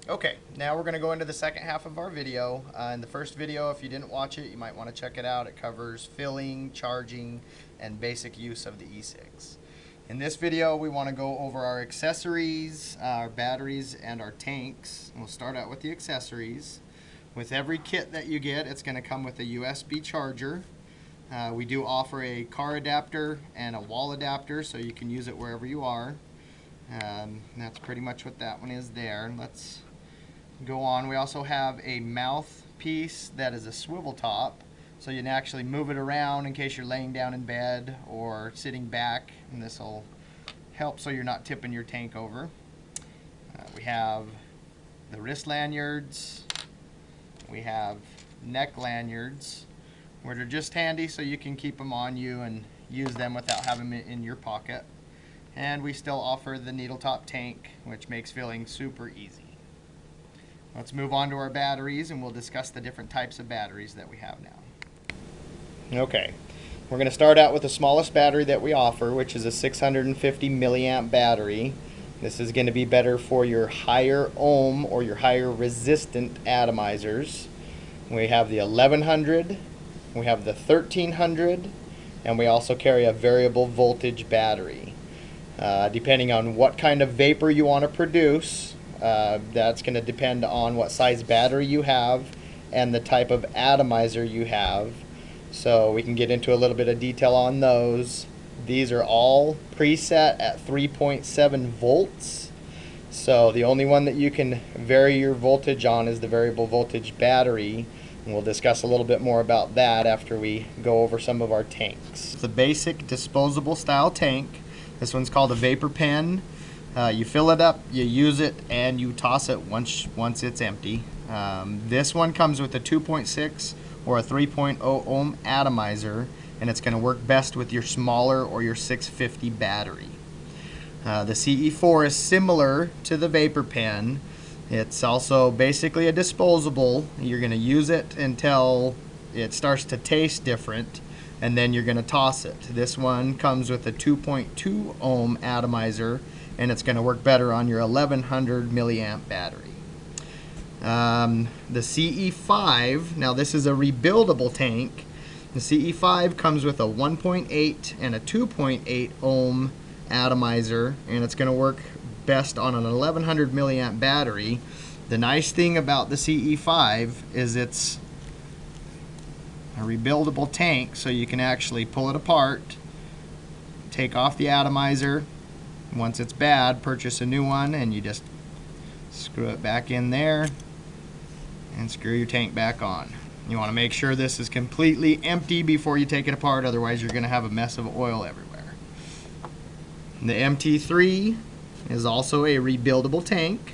Okay, now we're going to go into the second half of our video. In the first video, if you didn't watch it, you might want to check it out. It covers filling, charging, and basic use of the e-cigs. In this video, we want to go over our accessories, our batteries, and our tanks. We'll start out with the accessories. With every kit that you get, it's going to come with a USB charger. We do offer a car adapter and a wall adapter, so you can use it wherever you are. That's pretty much what that one is there. Let's go on. We also have a mouthpiece that is a swivel top, so you can actually move it around in case you're laying down in bed or sitting back, and this will help so you're not tipping your tank over. We have the wrist lanyards. We have neck lanyards, where they're just handy so you can keep them on you and use them without having them in your pocket. And we still offer the needle top tank, which makes filling super easy. Let's move on to our batteries, and we'll discuss the different types of batteries that we have now. Okay, we're going to start out with the smallest battery that we offer, which is a 650 milliamp battery. This is going to be better for your higher ohm or your higher resistant atomizers. We have the 1100, we have the 1300, and we also carry a variable voltage battery. Depending on what kind of vapor you want to produce, that's going to depend on what size battery you have and the type of atomizer you have. So we can get into a little bit of detail on those. These are all preset at 3.7 volts. So the only one that you can vary your voltage on is the variable voltage battery. And we'll discuss a little bit more about that after we go over some of our tanks. It's a basic disposable style tank. This one's called a vapor pen. You fill it up, you use it, and you toss it once it's empty. This one comes with a 2.6 or a 3.0 ohm atomizer, and it's going to work best with your smaller or your 650 battery. The CE4 is similar to the vapor pen. It's also basically a disposable. You're going to use it until it starts to taste different, and then you're going to toss it. This one comes with a 2.2 ohm atomizer, and it's going to work better on your 1100 milliamp battery. The CE5, now this is a rebuildable tank. The CE5 comes with a 1.8 and a 2.8 ohm atomizer, and it's going to work best on an 1100 milliamp battery. The nice thing about the CE5 is it's a rebuildable tank, so you can actually pull it apart, take off the atomizer. Once it's bad, purchase a new one, and you just screw it back in there and screw your tank back on. You want to make sure this is completely empty before you take it apart, otherwise you're going to have a mess of oil everywhere. The MT3 is also a rebuildable tank.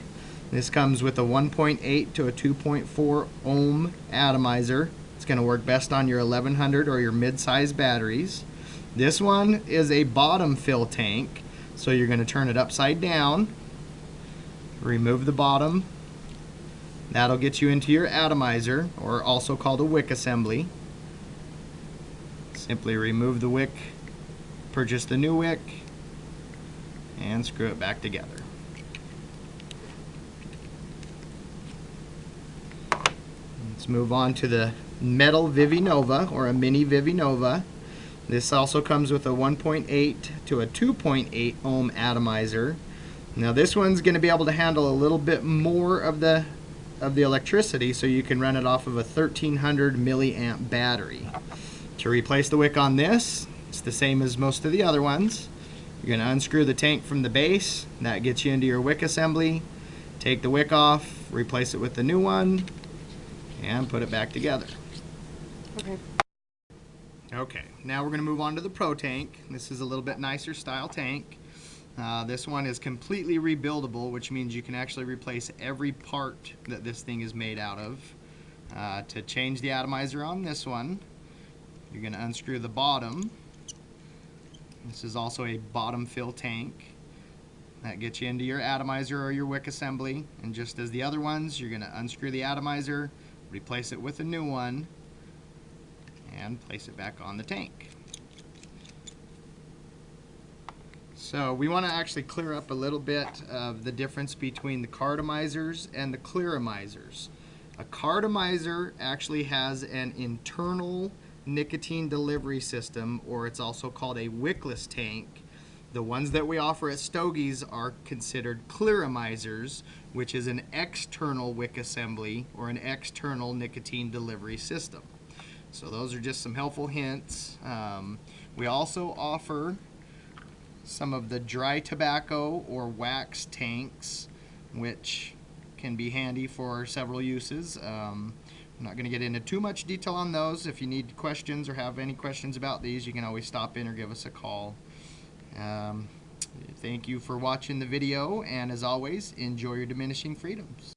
This comes with a 1.8 to a 2.4 ohm atomizer. It's going to work best on your 1100 or your mid-size batteries. This one is a bottom fill tank, so you're going to turn it upside down, remove the bottom. That'll get you into your atomizer, or also called a wick assembly. Simply remove the wick, purchase the new wick, and screw it back together. Let's move on to the metal Vivinova, or a mini Vivinova. This also comes with a 1.8 to a 2.8 ohm atomizer. Now this one's going to be able to handle a little bit more of the electricity, so you can run it off of a 1300 milliamp battery. To replace the wick on this, it's the same as most of the other ones. You're going to unscrew the tank from the base. That gets you into your wick assembly. Take the wick off, replace it with the new one, and put it back together. Okay, now we're going to move on to the Pro tank. This is a little bit nicer style tank. This one is completely rebuildable, which means you can actually replace every part that this thing is made out of. To change the atomizer on this one, you're going to unscrew the bottom. This is also a bottom fill tank. That gets you into your atomizer or your wick assembly. And just as the other ones, you're going to unscrew the atomizer, replace it with a new one, and place it back on the tank. So we want to actually clear up a little bit of the difference between the cartomizers and the clearomizers. A cartomizer actually has an internal nicotine delivery system, or it's also called a wickless tank. The ones that we offer at Stogies are considered clearomizers, which is an external wick assembly or an external nicotine delivery system. So those are just some helpful hints. We also offer some of the dry tobacco or wax tanks, which can be handy for several uses. I'm not going to get into too much detail on those. If you need questions or have any questions about these, you can always stop in or give us a call. Thank you for watching the video, and as always, enjoy your diminishing freedoms.